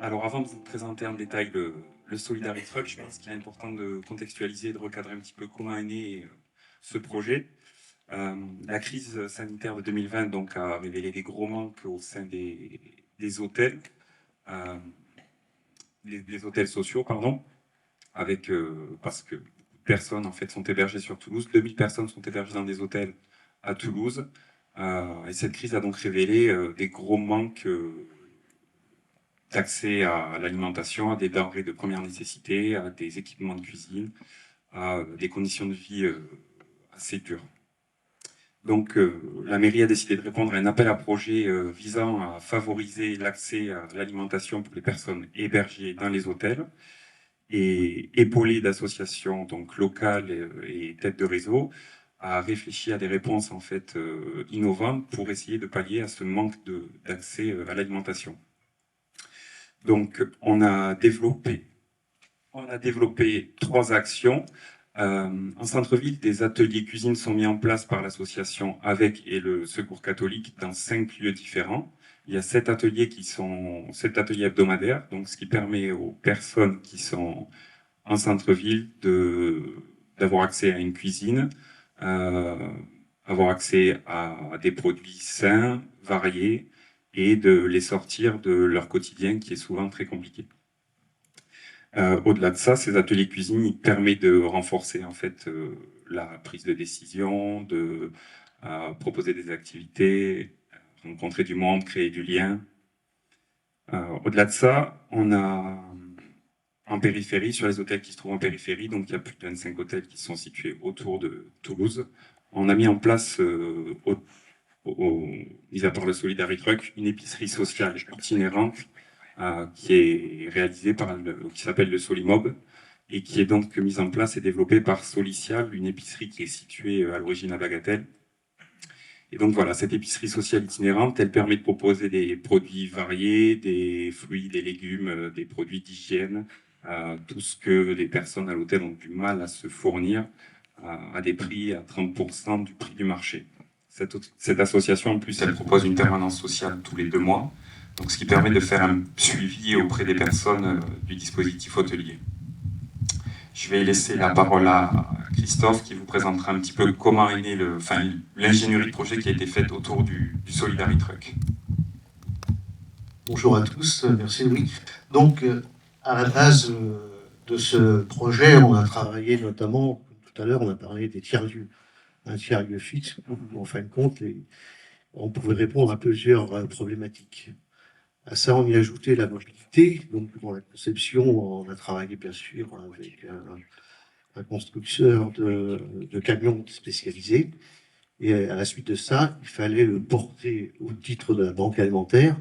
Alors, avant de vous présenter en détail le Solidarity Truck, je pense qu'il est important de contextualiser, de recadrer un petit peu comment est né ce projet. La crise sanitaire de 2020 donc, a révélé des gros manques au sein des hôtels, euh, les hôtels sociaux, pardon, parce que beaucoup de personnes en fait, sont hébergées sur Toulouse. 2000 personnes sont hébergées dans des hôtels à Toulouse. Et cette crise a donc révélé des gros manques d'accès à l'alimentation, à des denrées de première nécessité, à des équipements de cuisine, à des conditions de vie assez dures. Donc, la mairie a décidé de répondre à un appel à projet visant à favoriser l'accès à l'alimentation pour les personnes hébergées dans les hôtels et épaulé d'associations donc locales et têtes de réseau, a réfléchi à des réponses en fait innovantes pour essayer de pallier à ce manque d'accès à l'alimentation. Donc, on a développé 3 actions. En centre-ville, des ateliers cuisine sont mis en place par l'association avec et le Secours catholique dans 5 lieux différents. Il y a 7 ateliers hebdomadaires, donc ce qui permet aux personnes qui sont en centre-ville d'avoir accès à une cuisine, avoir accès à des produits sains, variés, et de les sortir de leur quotidien qui est souvent très compliqué. Au-delà de ça, ces ateliers cuisine, ils permettent de renforcer en fait la prise de décision, de proposer des activités, rencontrer du monde, créer du lien. Au-delà de ça, on a en périphérie, sur les hôtels qui se trouvent en périphérie, donc il y a plus de 25 hôtels qui sont situés autour de Toulouse. On a mis en place, mis à part le Solidarity Truck, une épicerie sociale itinérante qui est réalisée qui s'appelle le Solimob et qui est donc mise en place et développée par Solicial, une épicerie qui est située à l'origine à Bagatelle. Et donc voilà, cette épicerie sociale itinérante, elle permet de proposer des produits variés, des fruits, des légumes, des produits d'hygiène, tout ce que les personnes à l'hôtel ont du mal à se fournir à des prix à 30% du prix du marché. Cette association, en plus, elle propose une permanence sociale tous les 2 mois, donc ce qui permet de faire un suivi auprès des personnes du dispositif hôtelier. Je vais laisser la parole à Christophe qui vous présentera un petit peu comment est né l'ingénierie de projet qui a été faite autour du Solidarity Truck. Bonjour à tous, merci Louis. Donc, à la base de ce projet, on a travaillé notamment, comme tout à l'heure, on a parlé des tiers-lieux. Un tiers-lieu fixe, où en fin de compte, on pouvait répondre à plusieurs problématiques. À ça, on y a ajouté la mobilité. Donc, dans la conception, on a travaillé bien sûr avec un constructeur de camions spécialisés. Et à la suite de ça, il fallait le porter au titre de la banque alimentaire.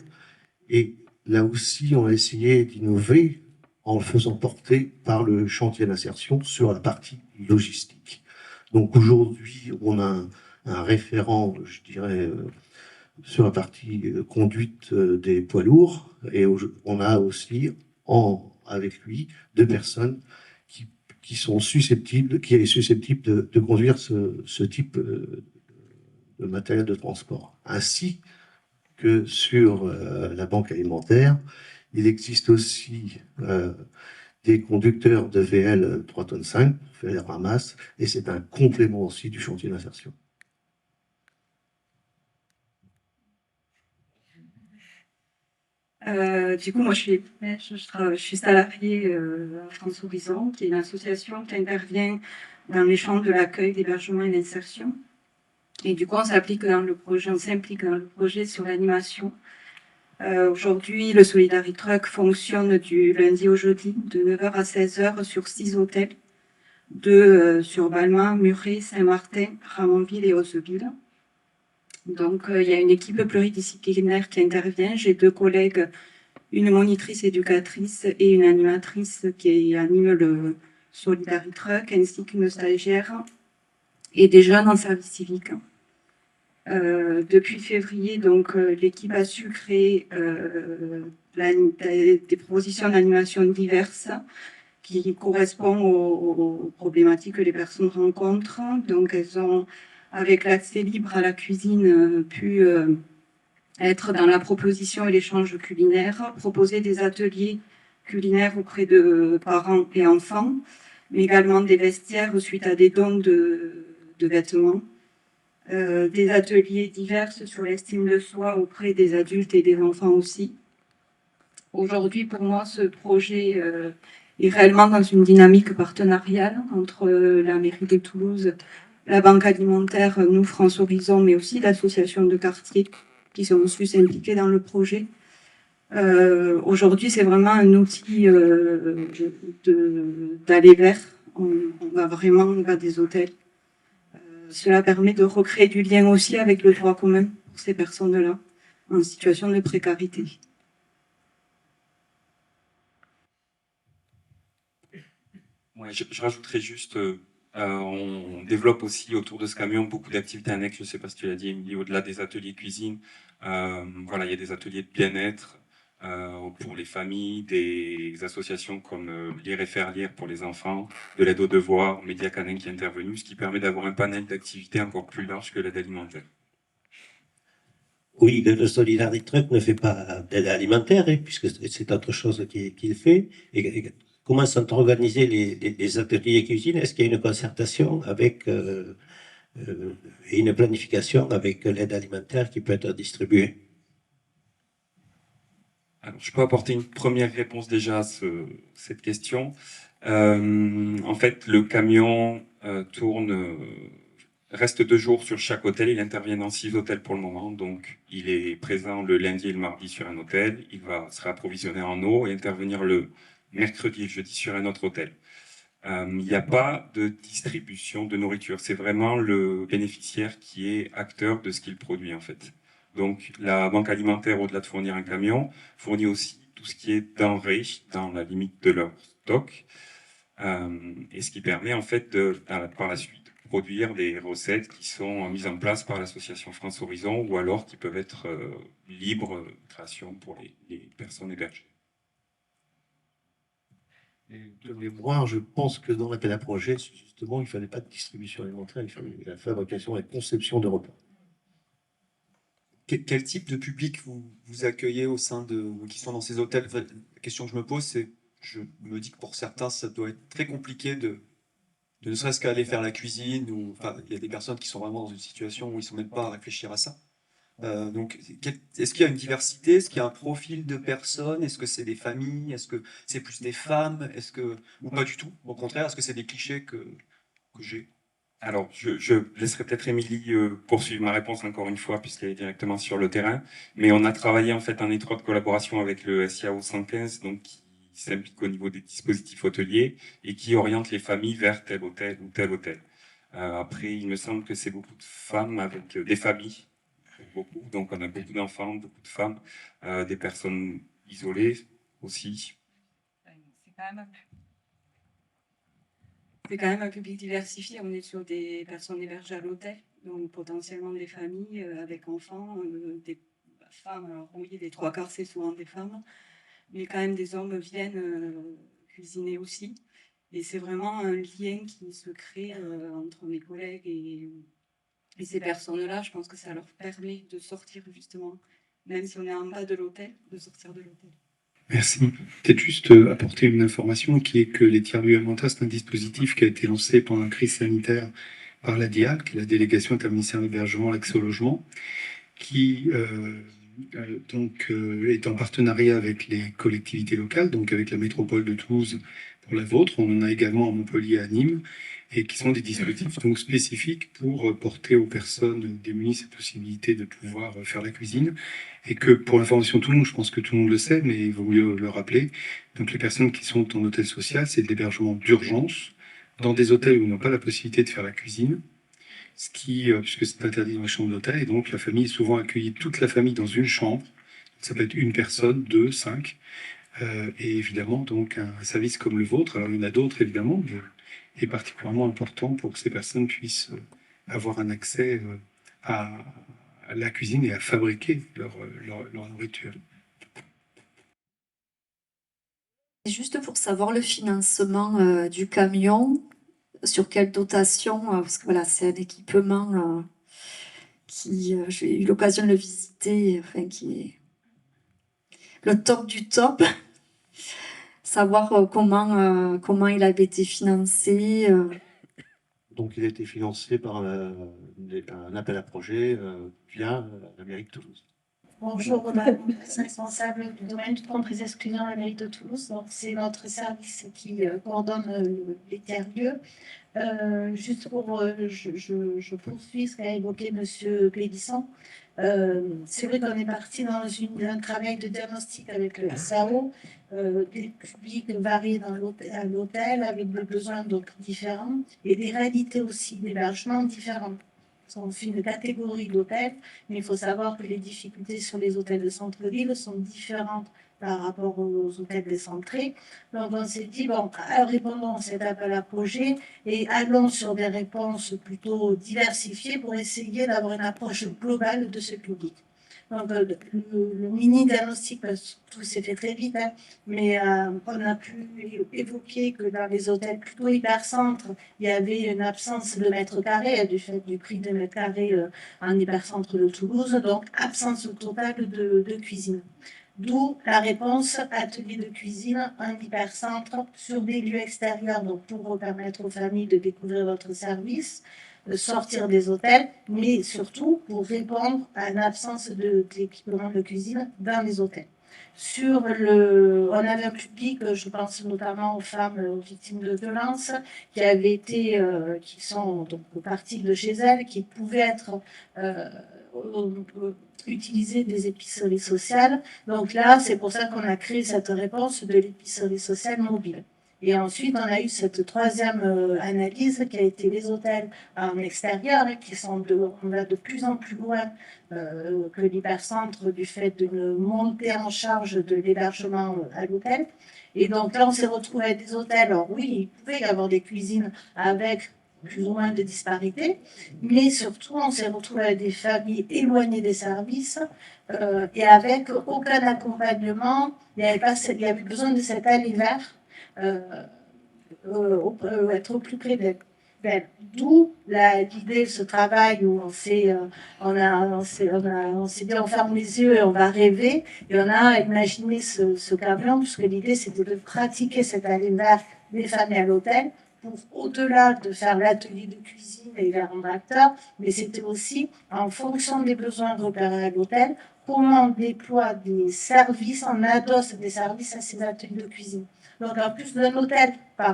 Et là aussi, on a essayé d'innover en le faisant porter par le chantier d'insertion sur la partie logistique. Donc aujourd'hui, on a un référent, je dirais, sur la partie conduite des poids lourds, et on a aussi avec lui 2 personnes qui est susceptible de conduire ce type de matériel de transport. Ainsi que sur la banque alimentaire, il existe aussi des conducteurs de VL 3,5 tonnes pour faire les ramasses, et c'est un complément aussi du chantier d'insertion. Du coup, moi, je suis salariée à France Horizon, qui est une association qui intervient dans les champs de l'accueil, l'hébergement et l'insertion. Et du coup, on s'implique dans le projet sur l'animation. Aujourd'hui, le Solidarity Truck fonctionne du lundi au jeudi, de 9h à 16h sur 6 hôtels, sur Balma, Muret, Saint-Martin, Ramonville et Hauteville. Donc, il y a une équipe pluridisciplinaire qui intervient. J'ai 2 collègues, une monitrice éducatrice et une animatrice qui anime le Solidarity Truck, ainsi qu'une stagiaire et des jeunes en service civique. Depuis février, donc, l'équipe a su créer des propositions d'animation diverses qui correspondent aux problématiques que les personnes rencontrent. Donc, elles ont, avec l'accès libre à la cuisine, pu être dans la proposition et l'échange culinaire, proposer des ateliers culinaires auprès de parents et enfants, mais également des vestiaires suite à des dons de vêtements, des ateliers divers sur l'estime de soi auprès des adultes et des enfants aussi. Aujourd'hui, pour moi, ce projet est réellement dans une dynamique partenariale entre la mairie de Toulouse, la banque alimentaire, nous, France Horizon, mais aussi l'association de quartier qui sont aussi impliqués dans le projet. Aujourd'hui, c'est vraiment un outil d'aller vers. On va vraiment vers des hôtels. Cela permet de recréer du lien aussi avec le droit commun pour ces personnes-là en situation de précarité. Ouais, je rajouterais juste, on développe aussi autour de ce camion beaucoup d'activités annexes. Je ne sais pas si tu l'as dit, Émilie, au-delà des ateliers cuisine. Voilà, il y a des ateliers de bien-être pour les familles, des associations comme Lire et Faire Lire pour les enfants, de l'aide aux devoirs, Média Canin qui est intervenu, ce qui permet d'avoir un panel d'activités encore plus large que l'aide alimentaire. Oui, le Solidarity Truck ne fait pas d'aide alimentaire, puisque c'est autre chose qu'il fait. Et comment sont organisés les ateliers cuisine? Est-ce qu'il y a une concertation avec et une planification avec l'aide alimentaire qui peut être distribuée? Alors, je peux apporter une première réponse déjà à cette question. En fait, le camion reste 2 jours sur chaque hôtel. Il intervient dans 6 hôtels pour le moment. Donc, il est présent le lundi et le mardi sur un hôtel. Il va se approvisionner en eau et intervenir le mercredi et le jeudi sur un autre hôtel. Il n'y a pas de distribution de nourriture. C'est vraiment le bénéficiaire qui est acteur de ce qu'il produit, en fait. Donc, la banque alimentaire, au-delà de fournir un camion, fournit aussi tout ce qui est denrées dans la limite de leur stock. Et ce qui permet, en fait, par la suite, de produire des recettes qui sont mises en place par l'association France Horizon ou alors qui peuvent être libres de création pour les personnes hébergées. Et de mémoire, je pense que dans l'appel à projet, justement, il ne fallait pas de distribution alimentaire, il fallait la fabrication et la conception de repas. Quel type de public vous accueillez au sein qui sont dans ces hôtels? Enfin, la question que je me pose, c'est, je me dis que pour certains, ça doit être très compliqué de ne serait-ce qu'aller faire la cuisine, ou enfin, il y a des personnes qui sont vraiment dans une situation où ils ne sont même pas à réfléchir à ça. Donc, est-ce qu'il y a une diversité? Est-ce qu'il y a un profil de personnes? Est-ce que c'est des familles? Est-ce que c'est plus des femmes? Ou pas du tout? Au contraire, est-ce que c'est des clichés que j'ai? Alors, je laisserai peut-être Émilie poursuivre ma réponse encore une fois, puisqu'elle est directement sur le terrain. Mais on a travaillé en fait en étroite collaboration avec le SIAO 115, donc qui s'implique au niveau des dispositifs hôteliers et qui oriente les familles vers tel hôtel ou tel hôtel. Après, il me semble que c'est beaucoup de femmes avec des familles, beaucoup. Donc, on a beaucoup d'enfants, beaucoup de femmes, des personnes isolées aussi. C'est quand même un public diversifié. On est sur des personnes hébergées à l'hôtel, donc potentiellement des familles avec enfants, des femmes. Alors oui, les 3/4, c'est souvent des femmes, mais quand même des hommes viennent cuisiner aussi. Et c'est vraiment un lien qui se crée entre mes collègues et ces personnes-là. Je pense que ça leur permet de sortir justement, même si on est en bas de l'hôtel, de sortir de l'hôtel. Merci. Peut-être juste apporter une information qui est que les tiers-lieux alimentaires, c'est un dispositif qui a été lancé pendant la crise sanitaire par la DIAL, qui est la délégation interministérielle de l'hébergement, l'accès au logement, qui est en partenariat avec les collectivités locales, donc avec la métropole de Toulouse pour la vôtre. On en a également à Montpellier, à Nîmes, et qui sont des dispositifs donc spécifiques pour porter aux personnes démunies cette possibilité de pouvoir faire la cuisine. Et que pour l'information de tout le monde, je pense que tout le monde le sait, mais il vaut mieux le rappeler. Donc les personnes qui sont en hôtel social, c'est de l'hébergement d'urgence dans des hôtels où ils n'ont pas la possibilité de faire la cuisine, puisque c'est interdit dans les chambres d'hôtel, et donc la famille est souvent accueillie, toute la famille dans une chambre. Ça peut être une personne, 2, 5, et évidemment donc un service comme le vôtre. Alors il y en a d'autres évidemment, mais est particulièrement important pour que ces personnes puissent avoir un accès à la cuisine et à fabriquer leur nourriture. Juste pour savoir le financement du camion, sur quelle dotation, parce que voilà, c'est un équipement j'ai eu l'occasion de le visiter, enfin, qui est le top du top. Savoir comment il avait été financé. Donc, il a été financé par un appel à projet via la mairie de Toulouse. Bonjour, madame, responsable du domaine de comptes exclusion de la mairie de Toulouse. Donc, c'est notre service qui coordonne les tiers-lieux. Juste pour, je poursuis ce qu'a évoqué Monsieur Pélisson. C'est vrai qu'on est parti dans un travail de diagnostic avec le SAO, des publics variés à l'hôtel, avec des besoins donc différents et des réalités aussi d'hébergement différentes. On fait une catégorie d'hôtels, mais il faut savoir que les difficultés sur les hôtels de centre-ville sont différentes par rapport aux hôtels décentrés. Donc on s'est dit, bon, répondons à cet appel à projet et allons sur des réponses plutôt diversifiées pour essayer d'avoir une approche globale de ce public. Donc le mini-diagnostic, tout s'est fait très vite, hein, mais on a pu évoquer que dans les hôtels plutôt hypercentres, il y avait une absence de mètres carrés, du fait du prix de mètres carrés en hypercentre de Toulouse, donc absence totale de cuisine. D'où la réponse atelier de cuisine en hypercentre sur des lieux extérieurs, donc pour permettre aux familles de découvrir votre service, de sortir des hôtels, mais surtout pour répondre à l'absence d'équipement de cuisine dans les hôtels. On avait un public, je pense notamment aux femmes victimes de violences, qui sont donc parties de chez elles, qui pouvaient être utiliser des épiceries sociales. Donc là, c'est pour ça qu'on a créé cette réponse de l'épicerie sociale mobile. Et ensuite, on a eu cette troisième analyse qui a été les hôtels en extérieur, qui sont on va de plus en plus loin que l'hypercentre du fait d'une montée en charge de l'hébergement à l'hôtel. Et donc là, on s'est retrouvé avec des hôtels. Alors oui, il pouvait y avoir des cuisines avec plus ou moins de disparités, mais surtout, on s'est retrouvé avec des familles éloignées des services et avec aucun accompagnement. Il y avait besoin de cet aller vers être au plus près d'elle. D'où l'idée de ce travail où on s'est dit on ferme les yeux et on va rêver, et on a imaginé ce camion, puisque l'idée c'était de pratiquer cet aller vers des familles à l'hôtel, pour au-delà de faire l'atelier de cuisine et les acteurs, mais c'était aussi en fonction des besoins repérés à l'hôtel, comment on déploie des services, on adosse des services à ces ateliers de cuisine. Donc en plus d'un hôtel à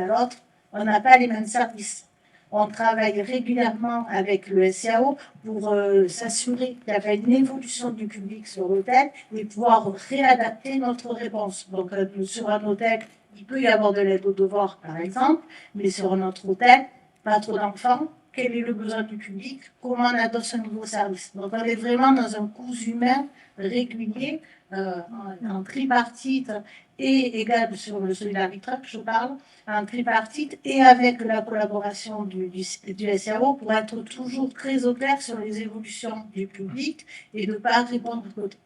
l'autre, on n'a pas les mêmes services. On travaille régulièrement avec le SIAO pour s'assurer qu'il y avait une évolution du public sur l'hôtel et pouvoir réadapter notre réponse. Donc sur un hôtel, il peut y avoir de l'aide aux devoirs, par exemple, mais sur un autre hôtel, pas trop d'enfants. Quel est le besoin du public? Comment on adosse un nouveau service? Donc on est vraiment dans un cousu humain régulier, en tripartite et égal sur le Solidarity Truck, je parle, en tripartite et avec la collaboration du SIAO pour être toujours très au clair sur les évolutions du public et de ne pas répondre de côté.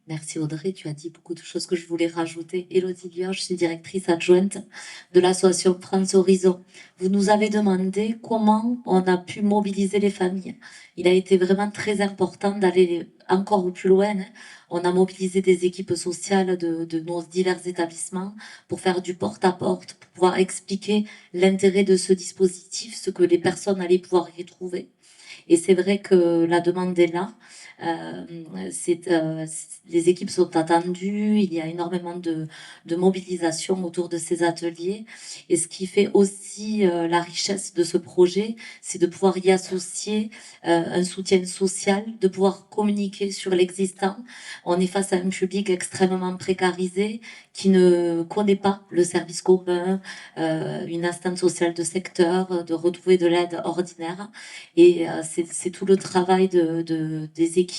Merci Audrey, tu as dit beaucoup de choses que je voulais rajouter. Élodie Lior, je suis directrice adjointe de l'association France Horizon. Vous nous avez demandé comment on a pu mobiliser les familles. Il a été vraiment très important d'aller encore plus loin. On a mobilisé des équipes sociales de nos divers établissements pour faire du porte-à-porte, pour pouvoir expliquer l'intérêt de ce dispositif, ce que les personnes allaient pouvoir y trouver. Et c'est vrai que la demande est là. Les équipes sont attendues, il y a énormément de mobilisation autour de ces ateliers, et ce qui fait aussi la richesse de ce projet, c'est de pouvoir y associer un soutien social, de pouvoir communiquer sur l'existant. On est face à un public extrêmement précarisé qui ne connaît pas le service commun, une assistante sociale de secteur, de retrouver de l'aide ordinaire, et c'est tout le travail des équipes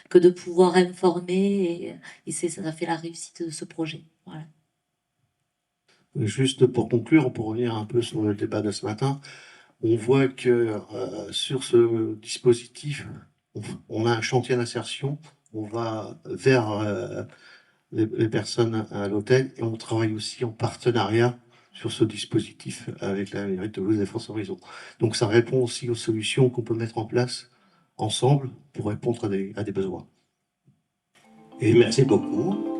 que de pouvoir informer, et ça fait la réussite de ce projet. Voilà. Juste pour conclure, pour revenir un peu sur le débat de ce matin, on voit que sur ce dispositif, on a un chantier d'insertion, on va vers les personnes à l'hôtel, et on travaille aussi en partenariat sur ce dispositif avec la mairie de Toulouse et France Horizon. Donc ça répond aussi aux solutions qu'on peut mettre en place ensemble pour répondre à des besoins. Et merci beaucoup.